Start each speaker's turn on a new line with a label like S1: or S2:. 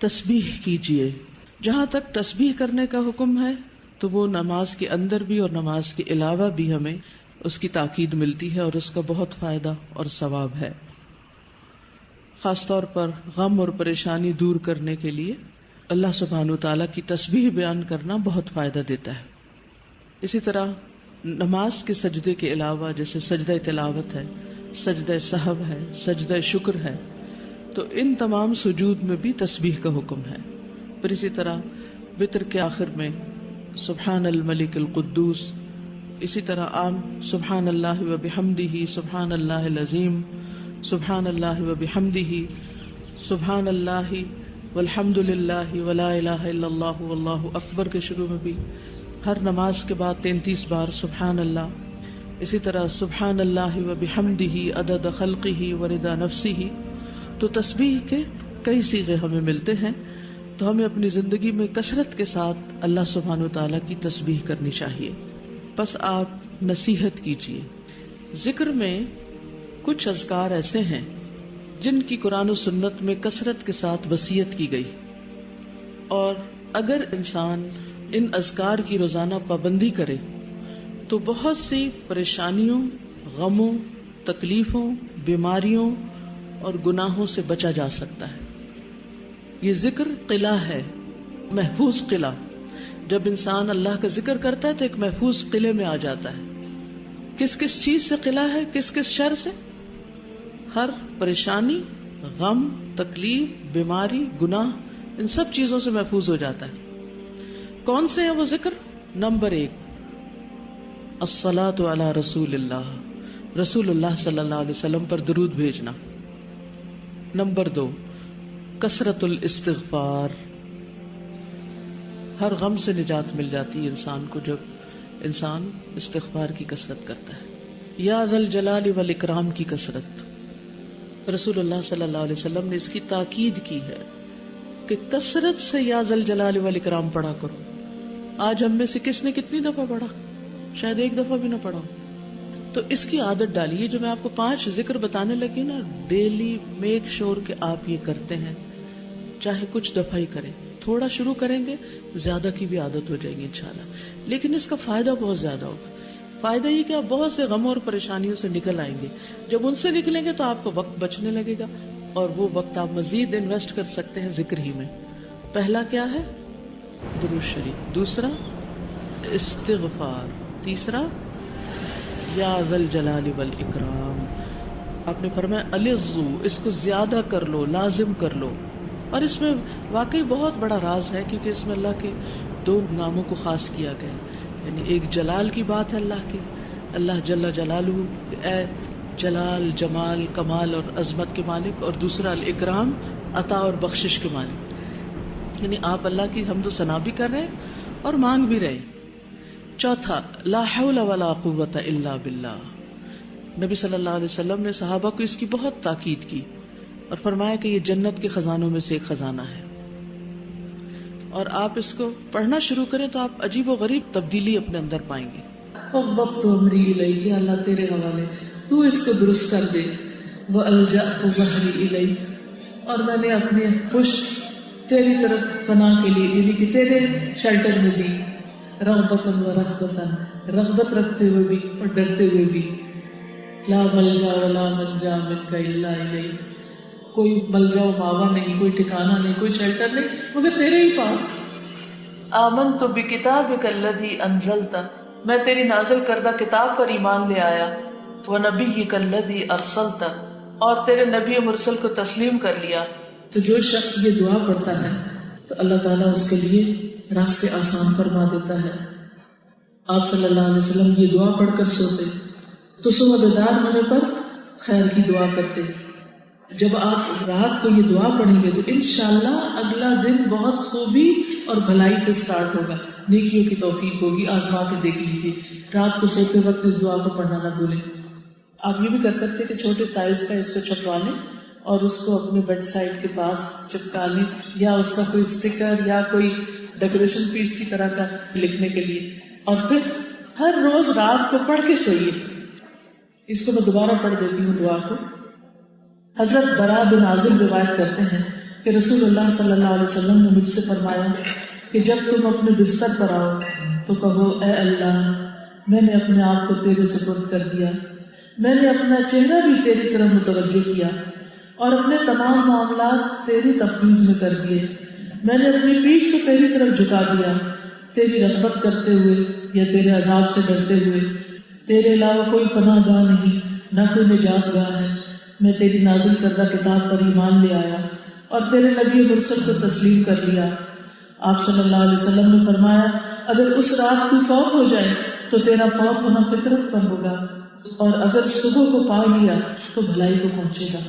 S1: تسبیح کیجیے. جہاں تک تسبیح کرنے کا حکم ہے تو وہ نماز کے اندر بھی اور نماز کے علاوہ بھی ہمیں اس کی تاکید ملتی ہے اور اس کا بہت فائدہ اور ثواب ہے. خاص طور پر غم اور پریشانی دور کرنے کے لیے اللہ سبحانہ وتعالی کی تسبیح بیان کرنا بہت فائدہ دیتا ہے. اسی طرح نماز کے سجدے کے علاوہ جیسے سجدہ تلاوت ہے، سجدہ سہو ہے، سجدہ شکر ہے، تو ان تمام سجود میں بھی تسبیح کا حکم ہے. پھر اسی طرح وتر کے آخر میں سبحان الملک القدوس، اسی طرح عام سبحان اللہ و بحمدہ، سبحان اللہ العظیم، سبحان اللہ و بحمدہ، سبحان اللہ والحمد للہ ولا الہ الا اللہ واللہ اکبر کے شروع میں بھی ہر نماز کے بعد 33 بار سبحان اللہ. اسی طرح سبحان اللہ و بحمدہ عدد خلقہ ورضا نفسہ. تو تسبیح کے کئی صیغے ہمیں ملتے ہیں، تو ہمیں اپنی زندگی میں کثرت کے ساتھ اللہ سبحانہ وتعالیٰ کی تسبیح کرنی چاہیے. بس آپ نصیحت کیجیے. ذکر میں کچھ اذکار ایسے ہیں جن کی قرآن و سنت میں کثرت کے ساتھ وصیت کی گئی، اور اگر انسان ان اذکار کی روزانہ پابندی کرے تو بہت سی پریشانیوں، غموں، تکلیفوں، بیماریوں اور گناہوں سے بچا جا سکتا ہے. یہ ذکر قلعہ ہے، محفوظ قلعہ. جب انسان اللہ کا ذکر کرتا ہے تو ایک محفوظ قلعے میں آ جاتا ہے. کس کس چیز سے قلعہ ہے؟ کس کس شر سے؟ ہر پریشانی، غم، تکلیف، بیماری، گناہ، ان سب چیزوں سے محفوظ ہو جاتا ہے. کون سے ہیں وہ ذکر؟ نمبر 1 الصلاۃ علی رسول اللہ، رسول اللہ صلی اللہ علیہ وسلم پر درود بھیجنا. نمبر 2 کثرت الاستغفار. ہر غم سے نجات مل جاتی ہے انسان کو جب انسان استغفار کی کثرت کرتا ہے. یا ذا الجلال والاکرام کی کثرت. رسول اللہ صلی اللہ علیہ وسلم نے اس کی تاکید کی ہے کہ کثرت سے یا ذا الجلال والاکرام پڑھا کرو. آج ہم میں سے کس نے کتنی دفعہ پڑھا؟ شاید ایک دفعہ بھی نہ پڑھا. تو اس کی عادت ڈالیے. جو میں آپ کو 5 ذکر بتانے لگی نا، ڈیلی میک شور کہ آپ یہ کرتے ہیں، چاہے کچھ دفعہ ہی کریں. تھوڑا شروع کریں گے، زیادہ کی بھی عادت ہو جائے گی انشاءاللہ. لیکن اس کا فائدہ بہت زیادہ ہوگا. فائدہ یہ کہ آپ بہت سے غموں اور پریشانیوں سے نکل آئیں گے. جب ان سے نکلیں گے تو آپ کو وقت بچنے لگے گا، اور وہ وقت آپ مزید انویسٹ کر سکتے ہیں ذکر ہی میں. پہلا کیا ہے؟ درود شریف. دوسرا استغفار. تیسرا یا ذا الجلال والاکرام. آپ نے فرمایا الظو، اس کو زیادہ کر لو، لازم کر لو. اور اس میں واقعی بہت بڑا راز ہے، کیونکہ اس میں اللہ کے 2 ناموں کو خاص کیا گیا. یعنی ایک جلال کی بات ہے اللہ کی، اللہ جل جلالہ، اے جلال، جمال، کمال اور عظمت کے مالک. اور دوسرا الاکرام، عطا اور بخشش کے مالک. یعنی آپ اللہ کی حمد و ثنا بھی کر رہے ہیں اور مانگ بھی رہے. چوتھا لا حول ولا قوت الا باللہ. نبی صلی اللہ علیہ وسلم نے صحابہ کو اس کی بہت تاکید کی اور فرمایا کہ یہ جنت کے خزانوں میں سے ایک خزانہ ہے. اور آپ اس کو پڑھنا شروع کریں تو آپ عجیب و غریب تبدیلی اپنے اندر پائیں گے. فوضت امری الیک، اللہ تیرے حوالے، تو اس کو درست کر دے. والجأت ظہری الیک، اور میں نے اپنے پشت تیری طرف پناہ کے لیے، یعنی کہ تیرے شیلٹر میں دی. رغبتاً و رہبتاً، رغبت رکھتے ہوئے بھی اور ڈرتے ہوئے بھی. لا ملجا ولا منجا منک الا الیک، کوئی ملجا و ماوا نہیں، کوئی ٹھکانہ نہیں، کوئی شیلٹر نہیں مگر تیرے ہی پاس. آمنت بکتابک الذی انزلت، میں تیری نازل کردہ کتاب پر ایمان لے آیا. ونبیک الذی ارسلت، اور تیرے نبی مرسل کو تسلیم کر لیا. تو جو شخص یہ دعا پڑھتا ہے تو اللہ تعالیٰ اس کے لیے راستے آسان فرما دیتا ہے. آپ صلی اللہ علیہ وسلم یہ دعا پڑھ کر سوتے تو صبح بیدار ہونے پر خیر کی دعا کرتے. جب آپ رات کو یہ دعا پڑھیں گے تو انشاءاللہ اگلا دن بہت خوبی اور بھلائی سے سٹارٹ ہوگا، نیکیوں کی توفیق ہوگی. آزما کے دیکھ لیجیے، رات کو سوتے وقت اس دعا کو پڑھنا نہ بھولیں. آپ یہ بھی کر سکتے کہ چھوٹے سائز کا اس کو چھپوا لیں اور اس کو اپنے بیڈ سائڈ کے پاس چپکا لیں، یا اس کا کوئی اسٹیکر یا کوئی ڈیکوریشن پیس کی طرح کا لکھنے کے لیے. اور پھر ہر روز رات کو پڑھ کے سوئیے. اس کو میں دوبارہ پڑھ دیتی ہوں دعا کو. حضرت برا بن عازب روایت کرتے ہیں کہ رسول اللہ صلی اللہ علیہ وسلم نے مجھ سے فرمایا کہ جب تم اپنے بستر پر آؤ تو کہو اے اللہ میں نے اپنے آپ کو تیرے سپرد کر دیا، میں نے اپنا چہرہ بھی تیری طرف متوجہ کیا اور اپنے تمام معاملات تیری تفویض میں کر دیے، میں نے اپنی پیٹھ کو تیری طرف جھکا دیا، تیری رغبت کرتے ہوئے یا تیرے عذاب سے ڈرتے ہوئے۔ تیرے علاوہ کوئی پناہ گاہ نہیں، نہ کوئی نجات گاہ ہے۔ میں تیری نازل کردہ کتاب پر ایمان لے آیا اور تیرے نبی مرسل کو تسلیم کر لیا۔ آپ صلی اللہ علیہ وسلم نے فرمایا اگر اس رات تو فوت ہو جائے تو تیرا فوت ہونا فطرت پر ہوگا، اور اگر صبح کو پا لیا تو بھلائی کو پہنچے گا۔